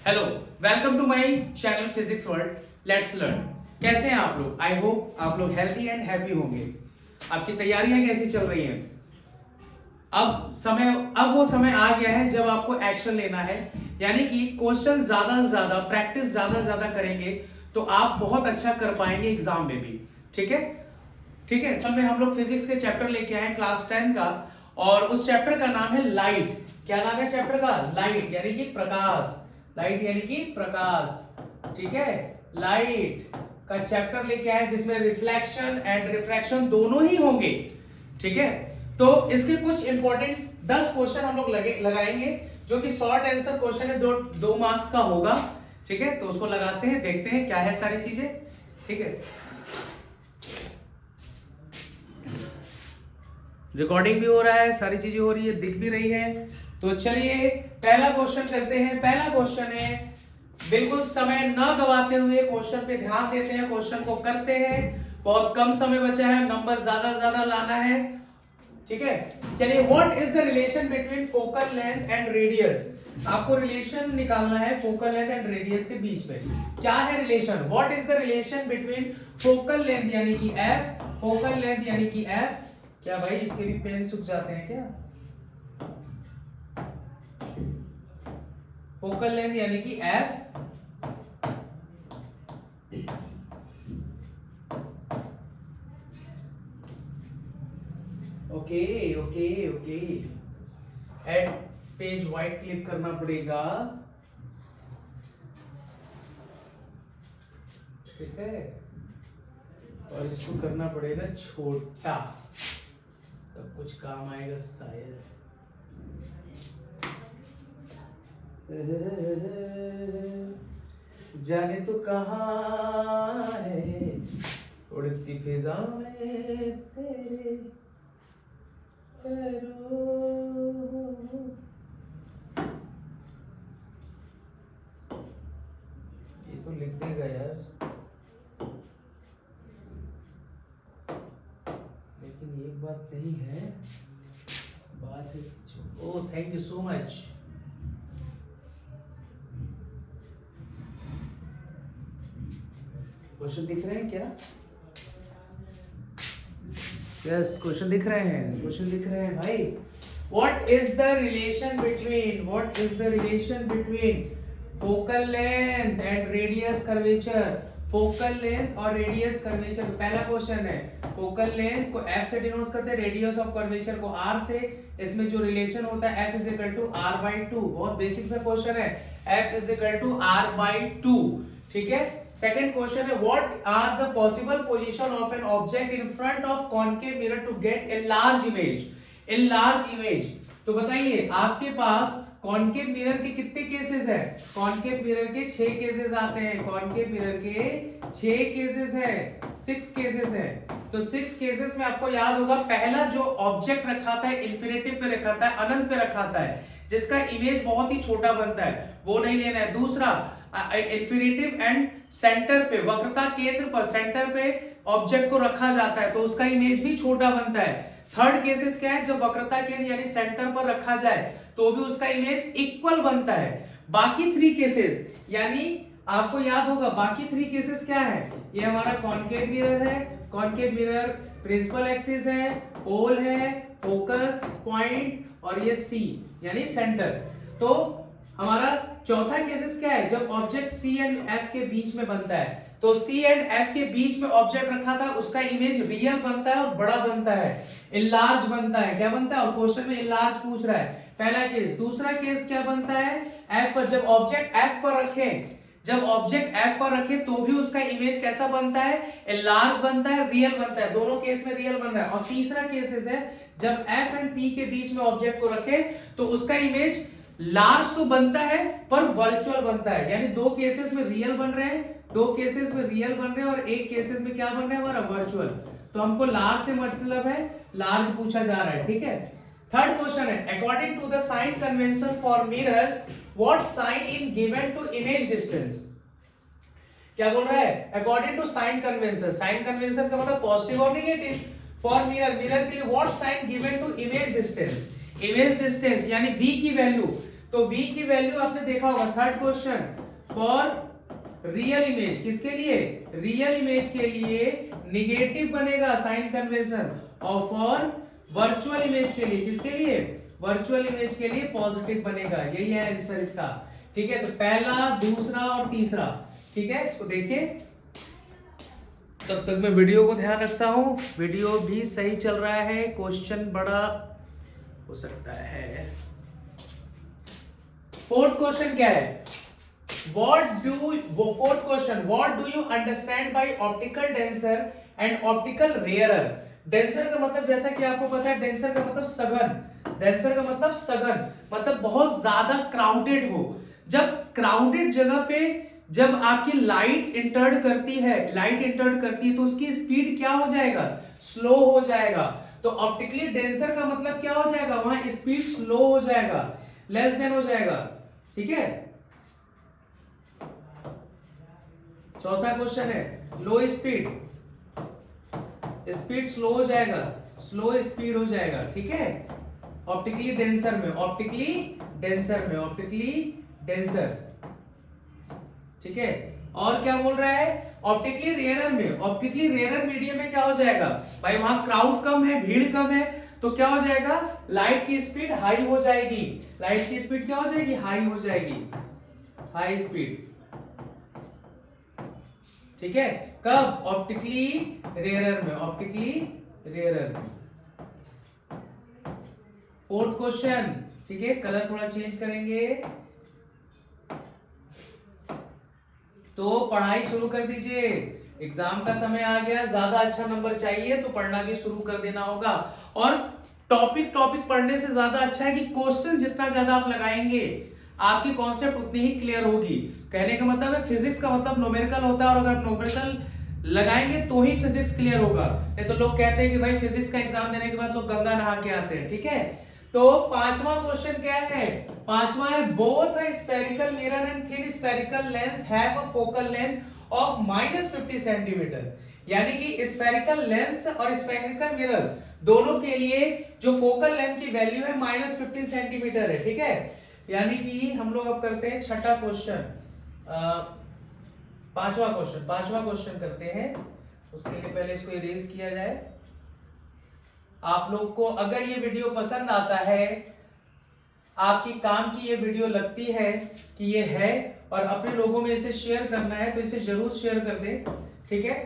Hello, welcome to my channel physics world. Let's learn. कैसे हैं आप लोग? आई होप आप लोग हेल्दी एंड हैप्पी होंगे। आपकी तैयारियां कैसी चल रही हैं? अब वो समय आ गया है जब आपको एक्शन लेना है, यानी कि क्वेश्चन ज्यादा से ज्यादा, प्रैक्टिस ज्यादा से ज्यादा करेंगे तो आप बहुत अच्छा कर पाएंगे एग्जाम में भी। ठीक है, ठीक है। तो हम लोग फिजिक्स के चैप्टर लेके आए क्लास 10 का, और उस चैप्टर का नाम है लाइट। क्या नाम है चैप्टर का? लाइट यानी कि प्रकाश। लाइट यानी कि प्रकाश। ठीक है, लाइट का चैप्टर लेके आए जिसमें रिफ्लेक्शन एंड रिफ्रैक्शन दोनों ही होंगे। ठीक है, तो इसके कुछ इंपॉर्टेंट 10 क्वेश्चन हम लोग लगाएंगे, जो कि शॉर्ट आंसर क्वेश्चन है, दो मार्क्स का होगा। ठीक है, तो उसको लगाते हैं, देखते हैं क्या है सारी चीजें। ठीक है, रिकॉर्डिंग भी हो रहा है, सारी चीजें हो रही है, दिख भी रही है। तो चलिए पहला क्वेश्चन करते हैं। पहला क्वेश्चन है, बिल्कुल समय न गवाते हुए क्वेश्चन पे ध्यान देते हैं, क्वेश्चन को करते हैं। बहुत कम समय बचा है, नंबर ज्यादा ज्यादा लाना है। ठीक है, चलिए। What is the relation between focal length and radius? आपको रिलेशन निकालना है फोकल लेंथ एंड रेडियस के बीच में। क्या है relation? What is the relation between focal length यानी कि एफ, फोकल लेंथ यानी कि एफ। क्या भाई इसके भी पेन सूख जाते हैं क्या? फोकल लेंथ यानी कि एफ, ओके ओके ओके। एड पेज वाइट क्लिक करना पड़ेगा। ठीक है, और इसको करना पड़ेगा छोटा, तब कुछ काम आएगा शायद। जाने तो कहाँ है उड़ती फिजा में तेरे पैरों। ये तो लिख देगा यार, लेकिन एक बात नहीं है, बात है। Oh, thank you so much. Question दिख रहे हैं क्या? यस, क्वेश्चन दिख रहे हैं, क्वेश्चन दिख रहे हैं भाई। What is the relation between focal length and radius curvature? Focal length और रेडियस कर्वेचर। पहला क्वेश्चन है, फोकल लेंथ को f से डिनोट करते हैं, रेडियस ऑफ कर्वेचर को r से। इसमें जो रिलेशन होता है f is equal to r/2। बहुत बेसिक सा क्वेश्चन है, f is equal to r/2। ठीक है, सेकंड क्वेश्चन है, what are the possible position of an object in front of concave mirror to get a large image? In large image, तो बताइए आपके पास concave mirror के कितने cases है? Concave mirror के 6 केसेस आते हैं। कॉनकेव मिरर के 6 केसेस है, 6 केसेस है। तो 6 केसेस में आपको याद होगा, पहला जो ऑब्जेक्ट रखा था इंफिनिटी पे रखा था, अनंत पे रखा था, जिसका इमेज बहुत ही छोटा बनता है, वो नहीं लेना है। दूसरा इंफिनिटिव एंड सेंटर पे, वक्रता केंद्र पर सेंटर पे ऑब्जेक्ट को रखा जाता है, तो उसका इमेज भी छोटा बनता है। थर्ड केसेस क्या है, जब वक्रता केंद्र यानी सेंटर पर रखा जाए तो भी उसका इमेज इक्वल बनता है। बाकी 3 केसेस, यानी आपको याद होगा बाकी 3 केसेस क्या है? ये हमारा कॉनकेव मिरर है, कॉनकेव मिरर प्रिंसिपल एक्सिस है, पोल है, फोकस पॉइंट, और ये सी यानी सेंटर। तो हमारा चौथा केसेस क्या है, जब ऑब्जेक्ट सी एंड एफ के बीच में बनता है, तो सी एंड एफ के बीच में ऑब्जेक्ट रखा था, उसका इमेज रियल बनता है और बड़ा बनता है, इनलार्ज बनता है। क्या बनता है? और क्वेश्चन में इनलार्ज पूछ रहा है, पहला केस। दूसरा केस क्या बनता है, एफ पर जब ऑब्जेक्ट एफ पर रखें, जब ऑब्जेक्ट एफ पर रखे तो भी उसका इमेज कैसा बनता है? इनलार्ज बनता है, रियल बनता है। दोनों केस में रियल बन रहा है। और तीसरा केसेस है, जब एफ एंड पी के बीच में ऑब्जेक्ट को रखे तो उसका इमेज लार्ज तो बनता है पर वर्चुअल बनता है। यानी 2 केसेस में रियल बन रहे हैं, 2 केसेस में रियल बन रहे हैं, और 1 केसेस में क्या बन रहे हैं हमारा? वर्चुअल। तो हमको लार्ज से मतलब है लार्ज पूछा जा रहा है। ठीक है, थर्ड क्वेश्चन है, according to the sign convention for mirrors, what sign in given to image distance? क्या बोल रहा है? According to sign convention, sign convention का मतलब पॉजिटिव और नेगेटिव। फॉर मिरर, मिरर के लिए what sign given to image distance? Image distance यानी v की वैल्यू तो v की वैल्यू आपने देखा होगा, third question, for real image, किसके लिए, रियल इमेज के लिए निगेटिव बनेगा साइन कन्वेंशन, और फॉर वर्चुअल इमेज के लिए, किसके लिए, वर्चुअल इमेज के लिए पॉजिटिव बनेगा। यही है आंसर इसका। ठीक है, तो पहला, दूसरा और तीसरा। ठीक है, इसको देखिए। तब तक मैं वीडियो को ध्यान रखता हूं, वीडियो भी सही चल रहा है, क्वेश्चन बड़ा हो सकता है। फोर्थ क्वेश्चन क्या है, fourth question, what do you understand by optical denser and optical rarer? Denser का मतलब, जैसा कि आपको पता है, डेंसर का मतलब सघन, डेंसर का मतलब सघन, मतलब बहुत ज्यादा क्राउडेड हो। जब क्राउडेड जगह पे जब आपकी लाइट इंटर्ड करती है, तो उसकी स्पीड क्या हो जाएगा, स्लो हो जाएगा। तो ऑप्टिकली डेंसर का मतलब क्या हो जाएगा, वहां स्पीड स्लो हो जाएगा, लेस देन हो जाएगा। ठीक है, चौथा क्वेश्चन है, लो स्पीड, स्पीड स्लो हो जाएगा, स्लो स्पीड हो जाएगा। ठीक है, ऑप्टिकली डेंसर में, ऑप्टिकली डेंसर में, ऑप्टिकली डेंसर। ठीक है, और क्या बोल रहा है, ऑप्टिकली रेयरर में, ऑप्टिकली रेयरर मीडियम में क्या हो जाएगा भाई, वहां क्राउड कम है, भीड़ कम है, तो क्या हो जाएगा, लाइट की स्पीड हाई हो जाएगी, लाइट की स्पीड क्या हो जाएगी, हाई हो जाएगी, हाई स्पीड। ठीक है, कब, ऑप्टिकली रेयरर में, ऑप्टिकली रेयरर में। फोर्थ क्वेश्चन, ठीक है, कलर थोड़ा चेंज करेंगे। तो पढ़ाई शुरू कर दीजिए, एग्जाम का समय आ गया, ज्यादा अच्छा नंबर चाहिए तो पढ़ना भी शुरू कर देना होगा। और टॉपिक पढ़ने से ज्यादा अच्छा है कि क्वेश्चन जितना ज्यादा आप लगाएंगे, आपकी कॉन्सेप्ट उतनी ही क्लियर होगी। कहने का मतलब है, फिजिक्स का मतलब न्यूमेरिकल होता है, और अगर न्यूमेरिकल लगाएंगे तो ही फिजिक्स क्लियर होगा। नहीं तो लोग कहते हैं कि भाई फिजिक्स का एग्जाम देने के बाद लोग गंगा नहा के आते हैं। ठीक है, तो पांचवा क्वेश्चन क्या है, पांचवा है, both a spherical mirror and thin spherical lens have a focal length of -50 centimetre. यानी कि स्फेरिकल लेंस और स्फेरिकल मिरर दोनों के लिए जो फोकल लेंथ की वैल्यू है -50 सेंटीमीटर है। ठीक है, यानी कि हम लोग अब करते हैं छठा क्वेश्चन, पांचवा क्वेश्चन करते हैं। उसके लिए पहले इसको इरेज किया जाए। आप लोग को अगर ये वीडियो पसंद आता है, आपकी काम की ये वीडियो लगती है कि ये है और अपने लोगों में इसे शेयर करना है, तो इसे जरूर शेयर कर दें। ठीक है,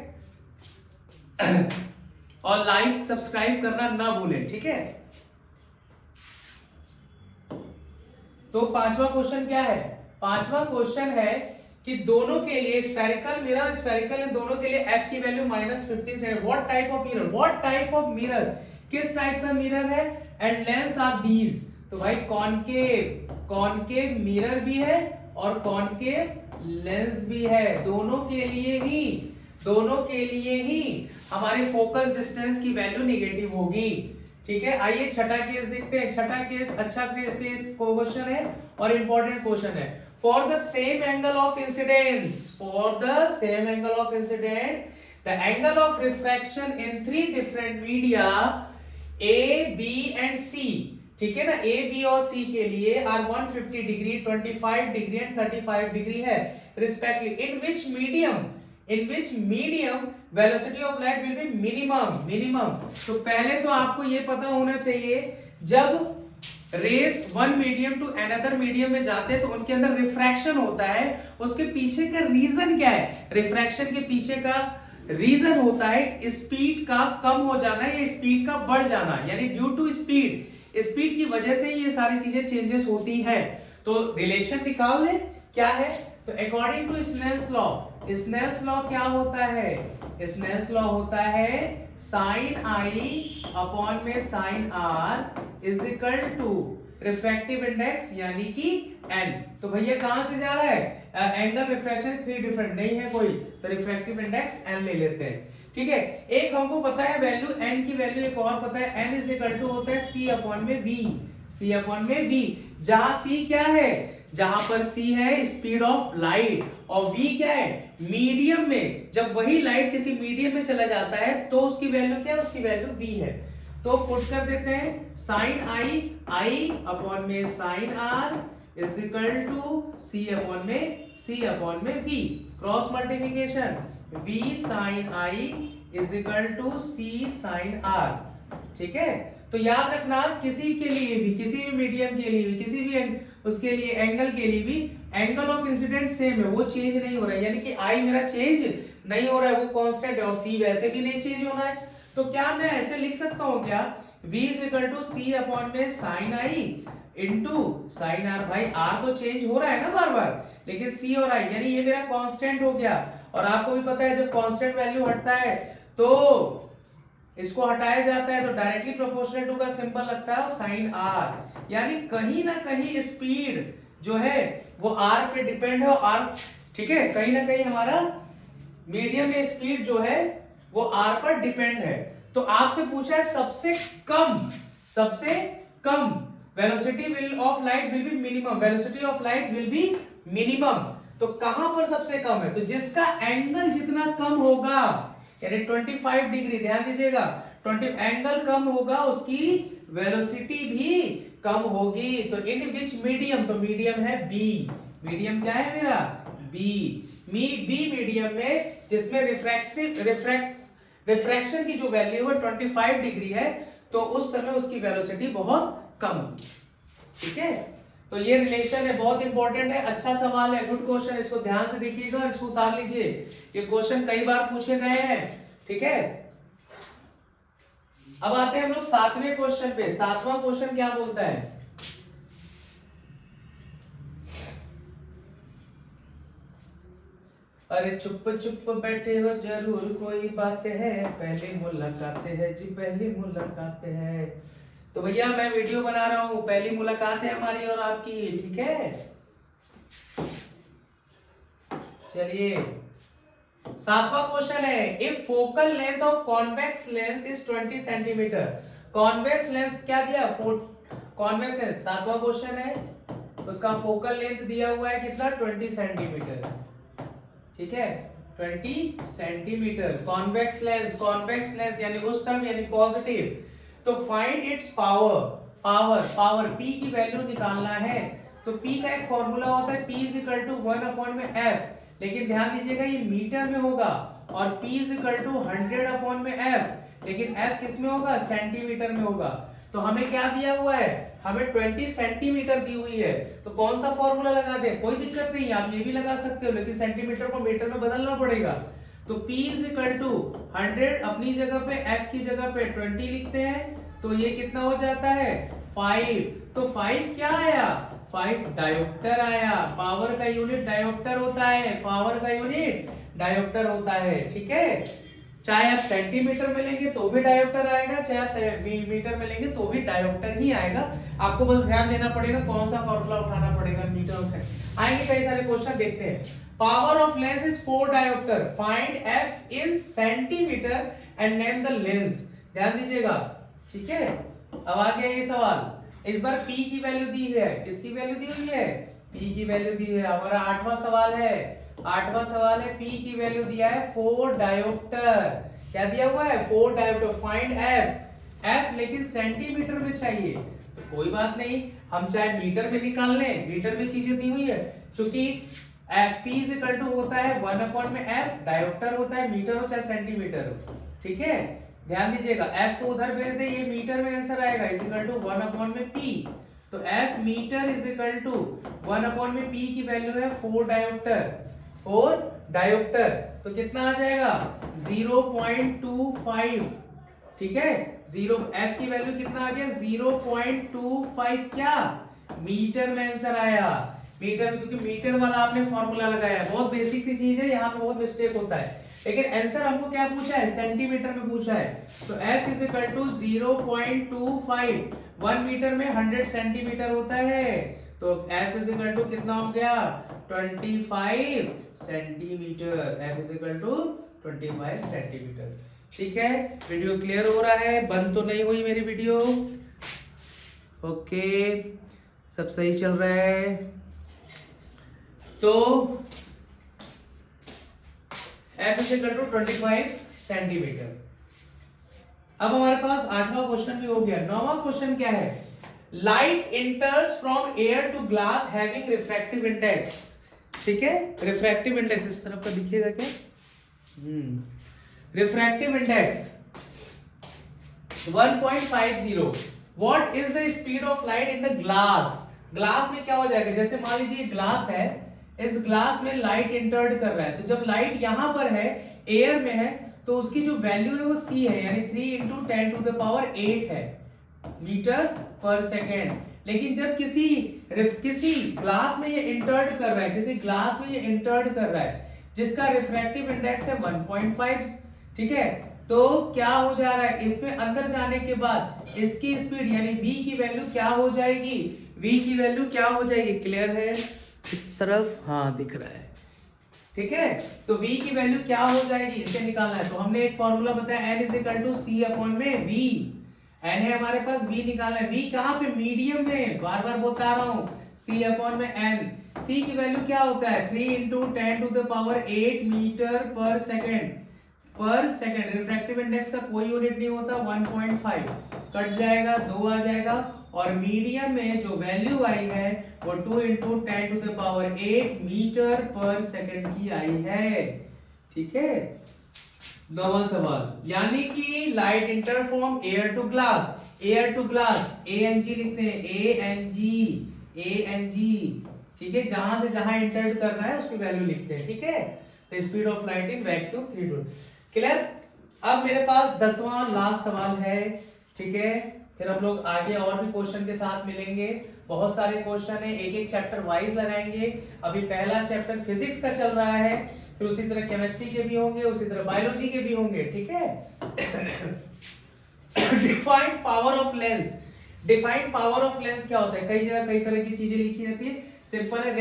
और लाइक सब्सक्राइब करना ना भूलें। ठीक है, तो पांचवा क्वेश्चन क्या है, पांचवा क्वेश्चन है कि दोनों के लिए स्फेरिकल मिरर और स्फेरिकल दोनों के लिए f की वैल्यू -50 है। What type of mirror, what type of mirror, किस टाइप का मिरर है, एंड लेंस आर दीज। तो भाई कॉनकेव मिरर भी है और कॉनकेव लेंस भी है। दोनों के लिए ही हमारे फोकस डिस्टेंस की वैल्यू नेगेटिव होगी। ठीक है, आइए छठा केस देखते हैं। छठा केस अच्छा क्वेश्चन है और इंपॉर्टेंट क्वेश्चन है। For the same angle of incidence, the angle of refraction in 3 different media A, B and C. ठीक है ना, ए, बी और सी के लिए are 150 degree, 25 degree and 35 degree है respectively. In which medium velocity of light will be minimum. तो पहले तो आपको ये पता होना चाहिए, जब rays one medium to another medium में जाते हैं तो उनके अंदर रिफ्रैक्शन होता है। उसके पीछे का रीजन क्या है, रिफ्रैक्शन के पीछे का रीजन होता है स्पीड का कम हो जाना या स्पीड का बढ़ जाना, यानी ड्यू टू स्पीड की वजह से ये सारी चीजें चेंजेस होती है। तो रिलेशन निकाल ले क्या है, तो अकॉर्डिंग टू स्नेल्स लॉ क्या होता है, स्नेल्स लॉ होता है साइन आई अपॉन में sine R is equal to refractive index यानी कि n। तो भैया कहां से जा रहा है, एंगल रिफ्रैक्शन 3 डिफरेंट नहीं है कोई, तो रिफ्रैक्टिव इंडेक्स n ले लेते हैं। ठीक है, एक हमको पता है वैल्यू n की वैल्यू, एक और पता है n इज इक्वल टू होता है c अपॉन में v, जहां c क्या है, जहां पर c है स्पीड ऑफ लाइट और v क्या है मीडियम में। जब वही लाइट किसी मीडियम में चला जाता है तो उसकी वैल्यू क्या है, उसकी वैल्यू v है। तो पुट कर देते हैं साइन आई अपॉन में sine R is equal to C upon में v, cross multiplication v sin i is equal to c sin r। ठीक है, तो याद रखना किसी के लिए भी, किसी भी मीडियम के लिए भी, किसी भी उसके लिए एंगल के लिए भी एंगल ऑफ इंसिडेंट सेम है, वो चेंज नहीं हो रहा है, यानी कि आई मेरा चेंज नहीं हो रहा है, वो कांस्टेंट है, और सी वैसे भी नहीं चेंज होना है। तो क्या मैं ऐसे लिख सकता हूं क्या, v is equal to C upon में sine I into sine R. भाई आर तो चेंज हो रहा है ना बार बार, लेकिन सी और आई, यानी ये मेरा कांस्टेंट हो गया। और आपको भी पता है जब कांस्टेंट वैल्यू हटता है तो इसको हटाया जाता है तो डायरेक्टली प्रोपोर्शनल टू का सिंबल लगता है और साइन आर, यानी कहीं ना कहीं स्पीड जो है वो आर पे डिपेंड है, और आर, ठीक है, कहीं ना कहीं हमारा मीडियम में स्पीड जो है वो आर पर डिपेंड है। तो आपसे पूछा है सबसे कम velocity will of light will be minimum, velocity of light will be minimum. तो कहां पर सबसे कम है, तो जिसका एंगल जितना कम होगा, यानी 25 डिग्री, ध्यान दीजिएगा, 20 एंगल कम होगा उसकी वेलोसिटी भी कम होगी। तो इन विच मीडियम, तो मीडियम है बी, मीडियम क्या है मेरा बी, बी मीडियम में जिसमें रिफ्रैक्शन की जो वैल्यू है 25 डिग्री है, तो उस समय उसकी वेलोसिटी बहुत कम होगी। ठीक है, तो ये रिलेशन है, बहुत इंपॉर्टेंट है, अच्छा सवाल है, गुड क्वेश्चन, इसको ध्यान से देखिएगा, इसको उतार लीजिए, ये क्वेश्चन कई बार पूछे गए हैं। ठीक है, अब आते हैं हम लोग 7वें क्वेश्चन पे। 7वां क्वेश्चन क्या बोलता है, अरे चुप चुप बैठे हो जरूर कोई बात है, पहली मुलाकात है जी, पहली मुलाकात है। तो भैया मैं वीडियो बना रहा हूं, पहली मुलाकात है हमारी और आपकी। ठीक है, चलिए 7वां क्वेश्चन है, if focal length of convex lens is 20 centimetre. Convex lens क्या दिया, कॉन्वेक्स लेंस 7वां क्वेश्चन है, उसका फोकल लेंथ दिया हुआ है कितना, 20 सेंटीमीटर। ठीक है, 20 सेंटीमीटर, कॉन्वेक्स लेंस यानी उस टर्म यानी पॉजिटिव। तो फाइंड इट्स पावर p की वैल्यू निकालना है। तो p का एक फॉर्मूला होता है, p is equal to 1 upon में f, लेकिन ध्यान दीजिएगा ये मीटर में होगा, और p is equal to 100 upon में f, लेकिन f किस में होगा, सेंटीमीटर में होगा। तो हमें क्या दिया हुआ है, हमें 20 सेंटीमीटर दी हुई है, तो कौन सा फॉर्मूला लगा दें, कोई दिक्कत नहीं, आप ये भी लगा सकते हो, लेकिन सेंटीमीटर को मीटर में बदलना पड़ेगा। तो p इज इक्वल टू 100 अपनी जगह पे, f की जगह पे 20 लिखते हैं, तो ये कितना हो जाता है 5। तो 5 क्या आया, 5 डायोप्टर आया, पावर का यूनिट डायोप्टर होता है, पावर का यूनिट डायोप्टर होता है। ठीक है, चाहे आप सेंटीमीटर में लेंगे तो भी डायोप्टर आएगा, चाहे आप मीटर में लेंगे तो भी डायोप्टर ही आएगा। आपको बस ध्यान देना पड़ेगा कौन सा फॉर्मूला उठाना पड़ेगा, मीटर और सेंटीमीटर। आएंगे कई सारे क्वेश्चन, देखते हैं। Power of lens is 4 dioptre, find f in centimetre and name the lens. ध्यान दीजिएगा, ठीक है। अब आ गया ये सवाल, इस बार p की वैल्यू दी है, किसकी वैल्यू दी हुई है, p की वैल्यू दी है। हमारा 8वां सवाल है, 8वां सवाल है, p की वैल्यू दिया है 4 डायोप्टर। क्या दिया हुआ है, 4 डायोप्टर। फाइंड f लेकिन सेंटीमीटर में चाहिए, तो कोई बात नहीं, हम चाहे मीटर में निकाल लें, मीटर में चीजें दी हुई है, क्योंकि p इज इक्वल टू होता है 1 अपॉन में f, डायोप्टर होता है मीटर हो चाहे सेंटीमीटर हो। ठीक है, ध्यान दीजिएगा, f को उधर भेज दे, ये मीटर में आंसर आएगा, इज इक्वल टू 1 अपॉन में p। तो f metre is equal to 1 upon में p की वैल्यू है 4 डायोप्टर, 4 डायोप्टर, तो कितना आ जाएगा 0.25। ठीक है, f की वैल्यू कितना आ गया 0.25, क्या मीटर में आंसर आया, मीटर, क्योंकि मीटर वाला आपने फॉर्मूला लगाया है। बहुत बेसिक सी चीज है, यहाँ पे बहुत मिस्टेक होता है, लेकिन आंसर हमको क्या पूछा है, सेंटीमीटर में पूछा है। तो f is equal to 0.25, 1 metre में 100 सेंटीमीटर होता है, तो f इज इक्वल टू कितना हो गया 25 centimetre, f is equal to 25 centimetre. ठीक है, वीडियो क्लियर हो रहा है, बंद तो नहीं हुई मेरी वीडियो, ओके, सब सही चल रहा है। तो f is equal to 25 centimetre. अब हमारे पास 8वां क्वेश्चन भी हो गया। 9वां क्वेश्चन क्या है, light enters from air to glass having refractive index, ठीक है, रिफ्रैक्टिव इंडेक्स इस तरफ का दिखिएगा क्या, refractive index 1.50, what is the speed of light in the glass, glass में क्या हो जाएगा, जैसे मान लीजिए ग्लास है, इस ग्लास में लाइट इंटर्ड कर रहा है, तो जब लाइट यहां पर है, एयर में है, तो उसकी जो वैल्यू है वो c है, यानी 3 × 10⁸ है मीटर पर सेकेंड। लेकिन जब किसी ग्लास में ये इंटर्ड कर रहा है, किसी ग्लास में ये इंटर्ड कर रहा है जिसका रिफ्रैक्टिव इंडेक्स है 1.5, ठीक है, तो क्या हो जा रहा है, इसमें अंदर जाने के बाद इसकी स्पीड यानी v की वैल्यू क्या हो जाएगी, v की वैल्यू क्या हो जाएगी, क्लियर है इस तरफ, हाँ दिख रहा है, ठीक है, तो v की वैल्यू क्या हो जाएगी, इसे निकालना है। तो हमने एक फॉर्मूला बताया n = c/v, n है हमारे पास, v निकालना है, v कहां पे, मीडियम में, बार बार बता रहा हूं, c/n, c की वैल्यू क्या होता है 3 × 10⁸ मीटर पर सेकंड, रिफ्रैक्टिव इंडेक्स का कोई यूनिट नहीं होता, 1.5 कट जाएगा, 2 आ जाएगा, और मीडियम में जो वैल्यू आई है वो 2 × 10⁸ मीटर पर सेकंड की आई है, ठीक है। नौवां सवाल, यानी कि light enter from air to glass, air to glass ANG लिखते हैं, ANG, ठीक है, जहां से जहां इंटर कर रहा है उसकी वैल्यू लिखते हैं, ठीक है। तो speed of light in vacuum 3, clear. अब मेरे पास 10वां लास्ट सवाल है, ठीक है, फिर हम लोग आगे और भी क्वेश्चन के साथ मिलेंगे, बहुत सारे क्वेश्चन है, एक एक चैप्टर वाइज लगाएंगे। अभी पहला चैप्टर फिजिक्स का चल रहा है, फिर उसी तरह केमिस्ट्री के भी होंगे, उसी तरह बायोलॉजी के भी होंगे, ठीक है। Defined power of lens, defined power of lens क्या होता है, कई जगह कई तरह की चीजें लिखी रहती है, सिंपल है,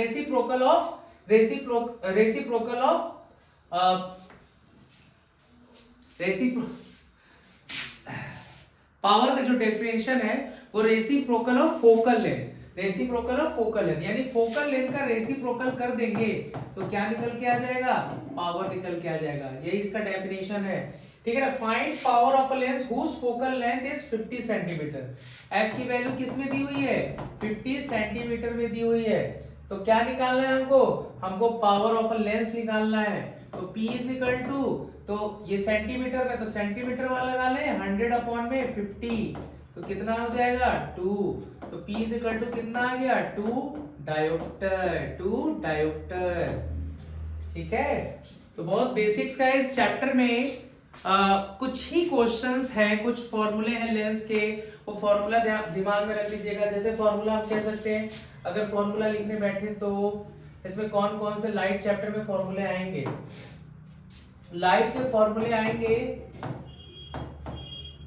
पावर का जो डेफिनेशन है वो reciprocal of focal length, reciprocal of focal length, यानी फोकल लेंथ का रेसिप्रोकल कर देंगे तो क्या निकल के आ जाएगा, पावर निकल के आ जाएगा, यही इसका डेफिनेशन है, ठीक है ना। Find power of a lens whose focal length is 50 centimetre, f की वैल्यू किस में दी हुई है, 50 सेंटीमीटर में दी हुई है, तो क्या निकालना है हमको पावर ऑफ अ लेंस निकालना है, तो P = तो ये सेंटीमीटर में, तो सेंटीमीटर वाला लगा ले, 100/50, तो कितना हो जाएगा 2, तो P = कितना आ गया 2 डायोप्टर, ठीक है। तो बहुत बेसिक्स का है इस चैप्टर में, कुछ ही क्वेश्चंस हैं, कुछ फॉर्मूले हैं लेंस के, वो फॉर्मूला दिमाग में रख लीजिएगा। जैसे फॉर्मूला हम कह सकते हैं, अगर फॉर्मूला लिखने बैठे तो इसमें कौन कौन से लाइट चैप्टर में फॉर्मूले आएंगे, लाइट के फॉर्मूले आएंगे,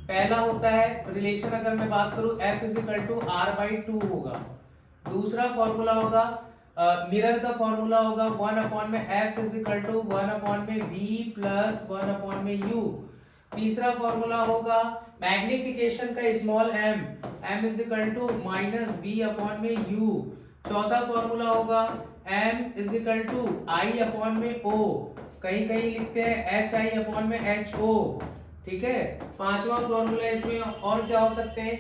पहला होता है रिलेशन, अगर मैं बात करूं F = R/2 होगा, दूसरा फॉर्मूला होगा मिरर का फॉर्मूला होगा 1/F = 1/V + 1/U, तीसरा फॉर्मूला होगा मैग्निफिकेशन का स्मॉल m, m = -V/U, चौथा फॉर्मूला होगा m = I/O, कहीं कहीं लिखते हैं HI/HO, ठीक है। पांचवा फॉर्मूला इसमें और क्या हो सकते हैं,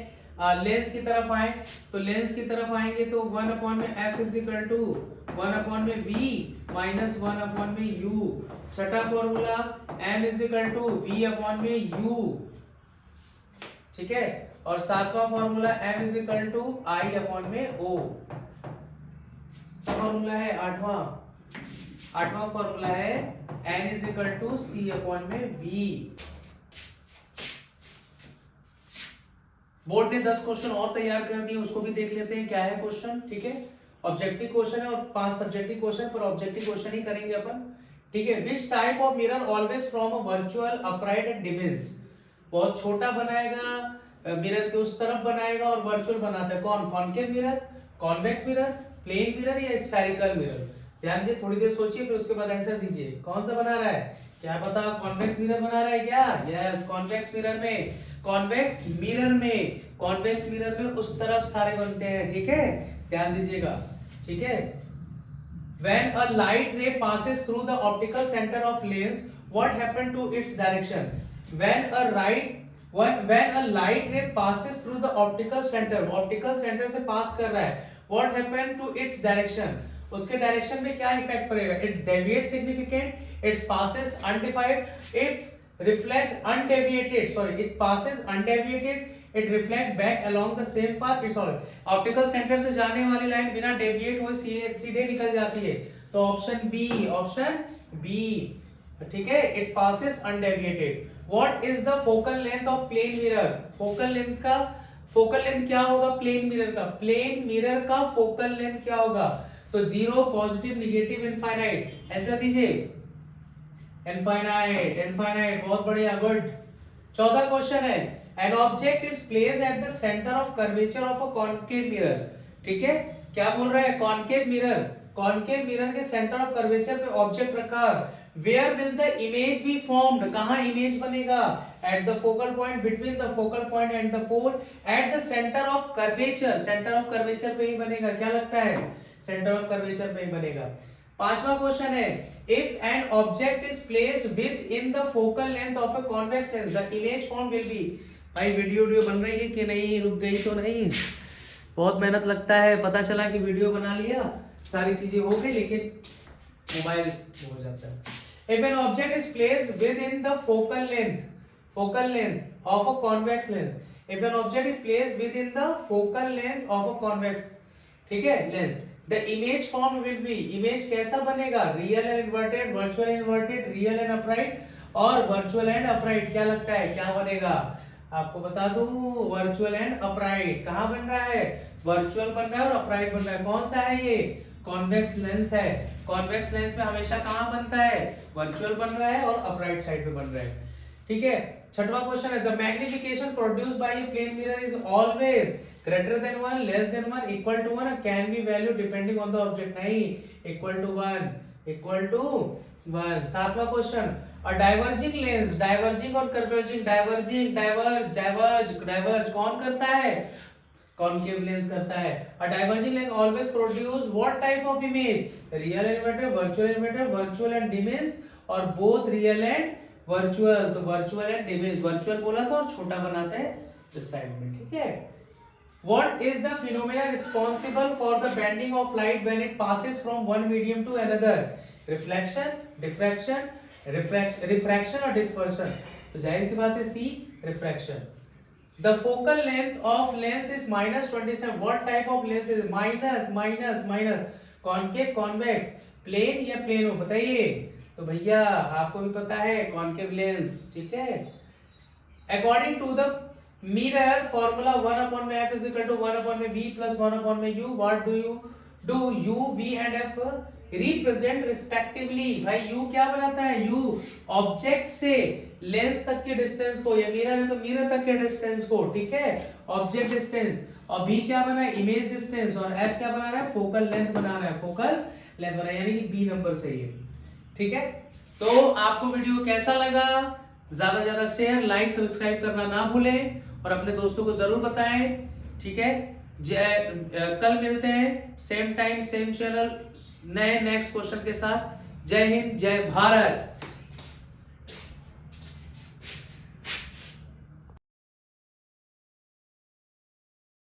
लेंस की तरफ आए तो लेंस की तरफ आएंगे तो 1/F = 1/V - 1/U, छठा फॉर्मूला m = V/U, ठीक है, और सातवां फॉर्मूला m = I/O, फॉर्मूला है आठवां फॉर्मूला है n = C/V। बोर्ड ने 10 क्वेश्चन और तैयार कर दिए, उसको भी देख लेते हैं क्या है क्वेश्चन, ठीक है। ऑब्जेक्टिव क्वेश्चन है और 5 सब्जेक्टिव क्वेश्चन, पर ऑब्जेक्टिव क्वेश्चन ही करेंगे अपन, ठीक है। Which type of mirror always from a virtual upright and diminished, बहुत छोटा बनाएगा मिरर के उस तरफ बनाएगा और वर्चुअल बनाता है कौन, concave mirror, convex mirror, plane mirror या स्फेरिकल मिरर, ध्यान दीजिए, थोड़ी देर सोचिए फिर उसके बाद आंसर दीजिए, कौन सा बना रहा है, क्या पता कॉन्वेक्स मिरर बना रहा है क्या, यस, कॉन्वेक्स मिरर में उस तरफ सारे बनते हैं, ठीक है, ध्यान दीजिएगा, ठीक है। When a light ray passes through the optical center of lens, what happen to its direction? When a when a light ray passes through the optical center से पास कर रहा है, what happen to its direction, उसके direction में क्या effect पड़ेगा, it's deviate significant, it's passes undefined, it reflect undeviated, sorry it passes undeviated, it reflect back along the same path, it's all, optical centre से जाने वाली line बिना deviate हुए सीधे निकल जाती है, तो ऑप्शन बी, ठीक है, it passes undeviated. What is the focal length of plane mirror, focal length क्या होगा प्लेन मिरर का फोकल लेंथ क्या होगा, तो 0, पॉजिटिव, नेगेटिव, इनफाइनाइट, ऐसा दीजिए, इनफाइनाइट, बहुत बढ़िया, गुड। 14 क्वेश्चन है, an object is placed at the centre of curvature of a concave mirror, ठीक है, क्या बोल रहा है, कॉन्केव मिरर के सेंटर ऑफ कर्वेचर पे ऑब्जेक्ट रखा, where will the image be formed, कहां इमेज बनेगा, at the focal point, between the focal point and the pole, at the centre of curvature पे ही बनेगा, क्या लगता है, सेंटर ऑफ कर्वेचर पे ही बनेगा। 5वां क्वेश्चन है, if N object is placed with in the focal length of a convex lens, the image form will be, भाई वीडियो बन रही है कि नहीं, रुक गई तो नहीं, बहुत मेहनत लगता है, पता चला कि वीडियो बना लिया, सारी चीजें हो गई, लेकिन मोबाइल हो जाता है। If an object is placed within the focal length of a convex lens, if an object is placed within the focal length of a convex, ठीक है, lens, the image form will be, image कैसा बनेगा, real and inverted, virtual and inverted, real and upright और virtual and upright, क्या लगता है क्या बनेगा, आपको बता दूं, virtual and upright, कहाँ बन रहा है, virtual बन रहा है और upright बन रहा है, कौन सा है ये, कॉन्वेक्स लेंस है, कॉन्वेक्स लेंस में हमेशा कहां बनता है, वर्चुअल बन रहा है और अपराइट साइड पे बन रहा है, ठीक है। 6वां क्वेश्चन है, the magnification produced by a plane mirror is always greater than 1, less than 1, equal to 1, can be value depending on the object, नहीं, इक्वल टू 1। 7वां question, a diverging lens, diverging और कन्वर्जिंग, डाइवर्ज कौन करता है, concave lens करता है, a diverging lens always produce what type of image, real and image, virtual and diminished, और both real and virtual, तो वर्चुअल एंड डिमेंस, वर्चुअल बोला था और छोटा बनाता है इस साइड में, ठीक है। What is the phenomena responsible for the bending of light when it passes from one medium to another? Reflection, diffraction, refraction और dispersion, तो जाहिर सी बात है C, refraction। The focal length of lens is -27. What type of lens is minus? Concave, convex, plane या plane, बताइए, तो भैया आपको भी पता है concave lens, ठीक है। According to the mirror formula, 1/f is equal to 1/v plus 1/u. What do u, v and f represent respectively? भाई u क्या बनाता है, u ऑब्जेक्ट से लेंस तक के डिस्टेंस को, या मिरर है तो मिरर तक के डिस्टेंस को, ठीक है, ऑब्जेक्ट डिस्टेंस, और v क्या बना है, इमेज डिस्टेंस, और f क्या बना रहा है, फोकल लेंथ बना रहा है, यानी कि b नंबर सही है, ठीक है। तो आपको वीडियो कैसा लगा, ज्यादा से ज्यादा शेयर, लाइक, सब्सक्राइब करना ना भूलें और अपने दोस्तों को जरूर बताएं, ठीक है। कल मिलते हैं सेम टाइम सेम चैनल नए नेक्स्ट क्वेश्चन के साथ। जय हिंद, जय भारत।